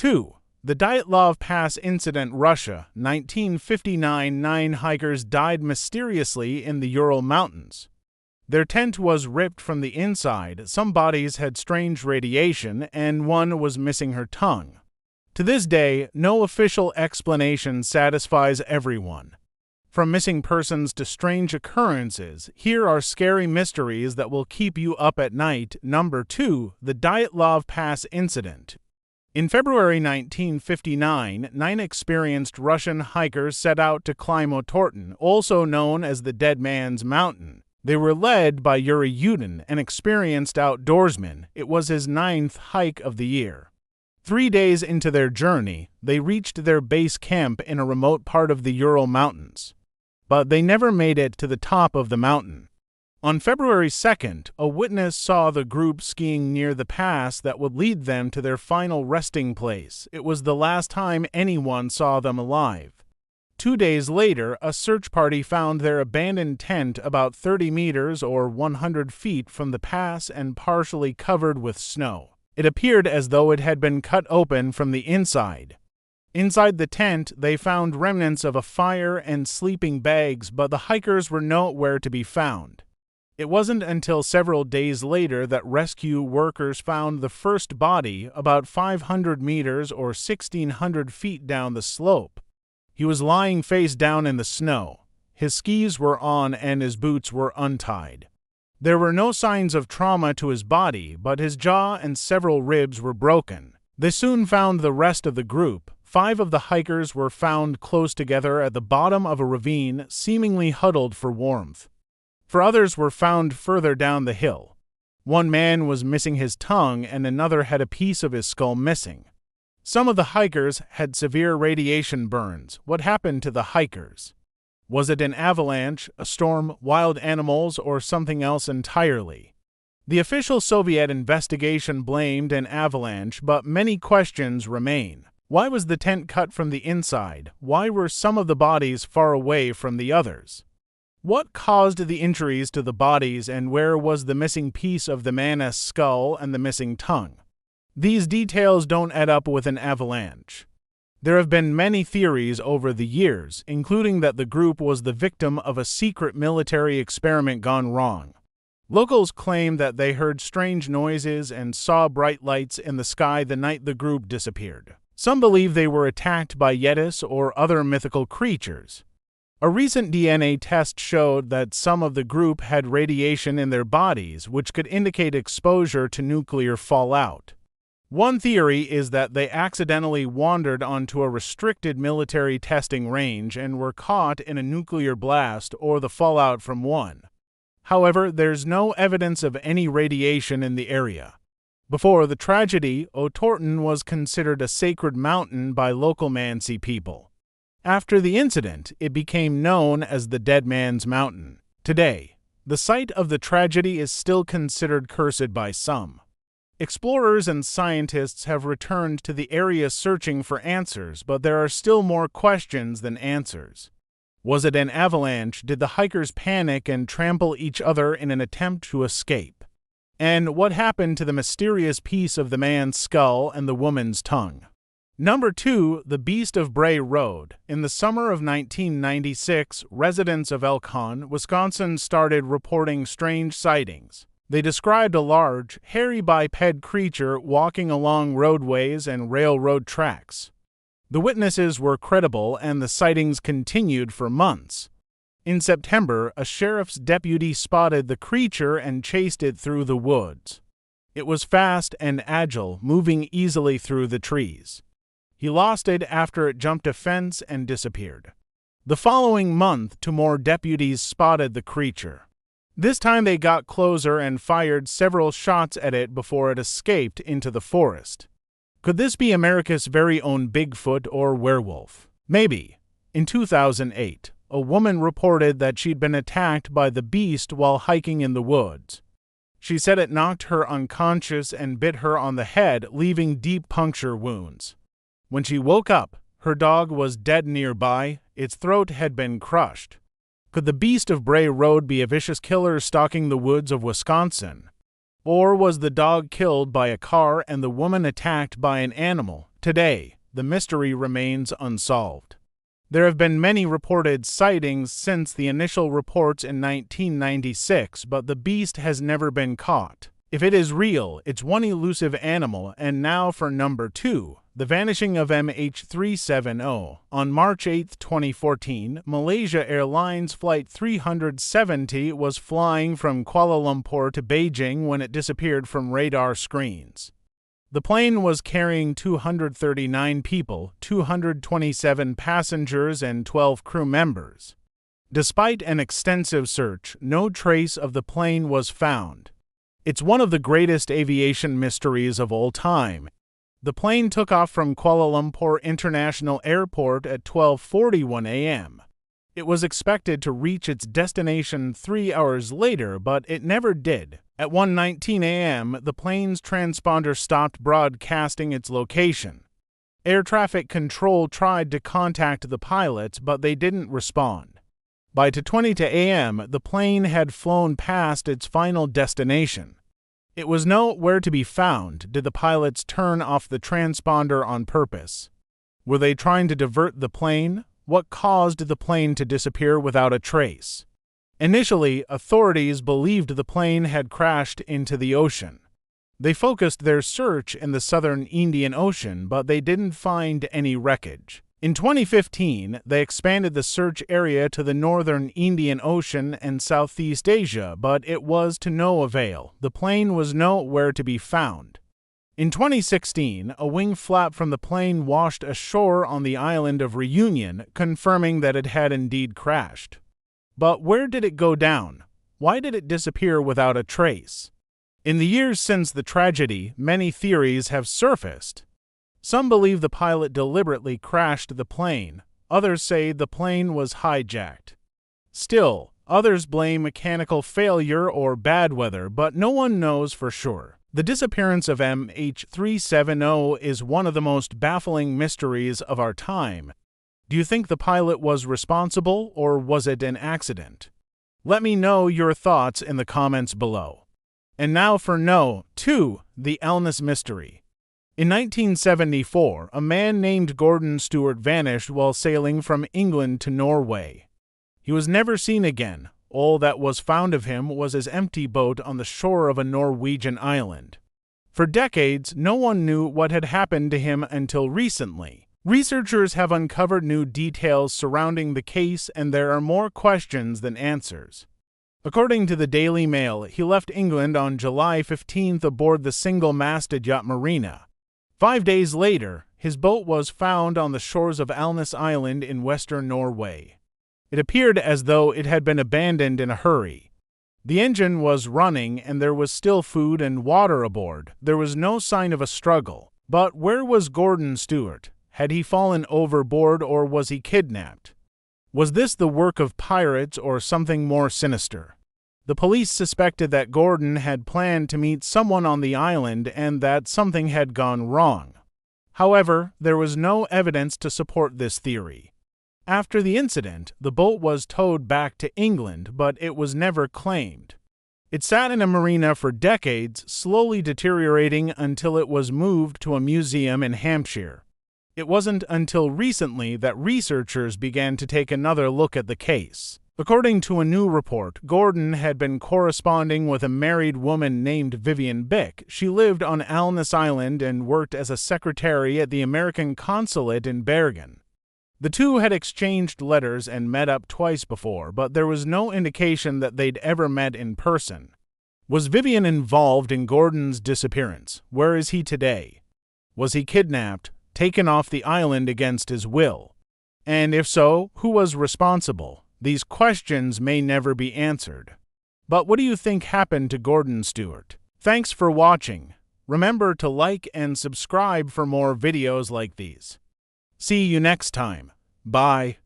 2. The Dyatlov Pass Incident, Russia, 1959. 9 hikers died mysteriously in the Ural Mountains. Their tent was ripped from the inside, some bodies had strange radiation, and one was missing her tongue. To this day, no official explanation satisfies everyone. From missing persons to strange occurrences, here are scary mysteries that will keep you up at night. Number 2. The Dyatlov Pass Incident. In February 1959, 9 experienced Russian hikers set out to climb Otorten, also known as the Dead Man's Mountain. They were led by Yuri Yudin, an experienced outdoorsman. It was his 9th hike of the year. 3 days into their journey, they reached their base camp in a remote part of the Ural Mountains. But they never made it to the top of the mountain. On February 2nd, a witness saw the group skiing near the pass that would lead them to their final resting place. It was the last time anyone saw them alive. 2 days later, a search party found their abandoned tent about 30 meters or 100 feet from the pass and partially covered with snow. It appeared as though it had been cut open from the inside. Inside the tent, they found remnants of a fire and sleeping bags, but the hikers were nowhere to be found. It wasn't until several days later that rescue workers found the first body about 500 meters or 1,600 feet down the slope. He was lying face down in the snow. His skis were on and his boots were untied. There were no signs of trauma to his body, but his jaw and several ribs were broken. They soon found the rest of the group. 5 of the hikers were found close together at the bottom of a ravine, seemingly huddled for warmth. 4 others were found further down the hill. 1 man was missing his tongue and another had a piece of his skull missing. Some of the hikers had severe radiation burns. What happened to the hikers? Was it an avalanche, a storm, wild animals, or something else entirely? The official Soviet investigation blamed an avalanche, but many questions remain. Why was the tent cut from the inside? Why were some of the bodies far away from the others? What caused the injuries to the bodies, and where was the missing piece of the man's skull and the missing tongue? These details don't add up with an avalanche. There have been many theories over the years, including that the group was the victim of a secret military experiment gone wrong. Locals claim that they heard strange noises and saw bright lights in the sky the night the group disappeared. Some believe they were attacked by Yetis or other mythical creatures. A recent DNA test showed that some of the group had radiation in their bodies, which could indicate exposure to nuclear fallout. One theory is that they accidentally wandered onto a restricted military testing range and were caught in a nuclear blast or the fallout from one. However, there's no evidence of any radiation in the area. Before the tragedy, Otorten was considered a sacred mountain by local Mansi people. After the incident, it became known as the Dead Man's Mountain. Today, the site of the tragedy is still considered cursed by some. Explorers and scientists have returned to the area searching for answers, but there are still more questions than answers. Was it an avalanche? Did the hikers panic and trample each other in an attempt to escape? And what happened to the mysterious piece of the man's skull and the woman's tongue? Number 2. The Beast of Bray Road. In the summer of 1996, residents of Elkhorn, Wisconsin started reporting strange sightings. They described a large, hairy biped creature walking along roadways and railroad tracks. The witnesses were credible and the sightings continued for months. In September, a sheriff's deputy spotted the creature and chased it through the woods. It was fast and agile, moving easily through the trees. He lost it after it jumped a fence and disappeared. The following month, 2 more deputies spotted the creature. This time they got closer and fired several shots at it before it escaped into the forest. Could this be America's very own Bigfoot or werewolf? Maybe. In 2008, a woman reported that she'd been attacked by the beast while hiking in the woods. She said it knocked her unconscious and bit her on the head, leaving deep puncture wounds. When she woke up, her dog was dead nearby. Its throat had been crushed. Could the Beast of Bray Road be a vicious killer stalking the woods of Wisconsin? Or was the dog killed by a car and the woman attacked by an animal? Today, the mystery remains unsolved. There have been many reported sightings since the initial reports in 1996, but the beast has never been caught. If it is real, it's one elusive animal. And now for number 2, the vanishing of MH370. On March 8, 2014, Malaysia Airlines Flight 370 was flying from Kuala Lumpur to Beijing when it disappeared from radar screens. The plane was carrying 239 people, 227 passengers, and 12 crew members. Despite an extensive search, no trace of the plane was found. It's one of the greatest aviation mysteries of all time. The plane took off from Kuala Lumpur International Airport at 12:41 a.m. It was expected to reach its destination 3 hours later, but it never did. At 1:19 a.m., the plane's transponder stopped broadcasting its location. Air traffic control tried to contact the pilots, but they didn't respond. By 2:20 a.m., the plane had flown past its final destination. It was nowhere to be found. Did the pilots turn off the transponder on purpose? Were they trying to divert the plane? What caused the plane to disappear without a trace? Initially, authorities believed the plane had crashed into the ocean. They focused their search in the southern Indian Ocean, but they didn't find any wreckage. In 2015, they expanded the search area to the northern Indian Ocean and Southeast Asia, but it was to no avail. The plane was nowhere to be found. In 2016, a wing flap from the plane washed ashore on the island of Reunion, confirming that it had indeed crashed. But where did it go down? Why did it disappear without a trace? In the years since the tragedy, many theories have surfaced. Some believe the pilot deliberately crashed the plane. Others say the plane was hijacked. Still, others blame mechanical failure or bad weather, but no one knows for sure. The disappearance of MH370 is one of the most baffling mysteries of our time. Do you think the pilot was responsible, or was it an accident? Let me know your thoughts in the comments below. And now for No. 2, the Elnis Mystery. In 1974, a man named Gordon Stewart vanished while sailing from England to Norway. He was never seen again. All that was found of him was his empty boat on the shore of a Norwegian island. For decades, no one knew what had happened to him until recently. Researchers have uncovered new details surrounding the case, and there are more questions than answers. According to the Daily Mail, he left England on July 15th aboard the single-masted yacht Marina. 5 days later, his boat was found on the shores of Elnis Island in western Norway. It appeared as though it had been abandoned in a hurry. The engine was running and there was still food and water aboard. There was no sign of a struggle. But where was Gordon Stewart? Had he fallen overboard or was he kidnapped? Was this the work of pirates or something more sinister? The police suspected that Gordon had planned to meet someone on the island and that something had gone wrong. However, there was no evidence to support this theory. After the incident, the boat was towed back to England, but it was never claimed. It sat in a marina for decades, slowly deteriorating until it was moved to a museum in Hampshire. It wasn't until recently that researchers began to take another look at the case. According to a new report, Gordon had been corresponding with a married woman named Vivian Bick. She lived on Elnis Island and worked as a secretary at the American consulate in Bergen. The two had exchanged letters and met up twice before, but there was no indication that they'd ever met in person. Was Vivian involved in Gordon's disappearance? Where is he today? Was he kidnapped, taken off the island against his will? And if so, who was responsible? These questions may never be answered. But what do you think happened to Gordon Stewart? Thanks for watching. Remember to like and subscribe for more videos like these. See you next time. Bye.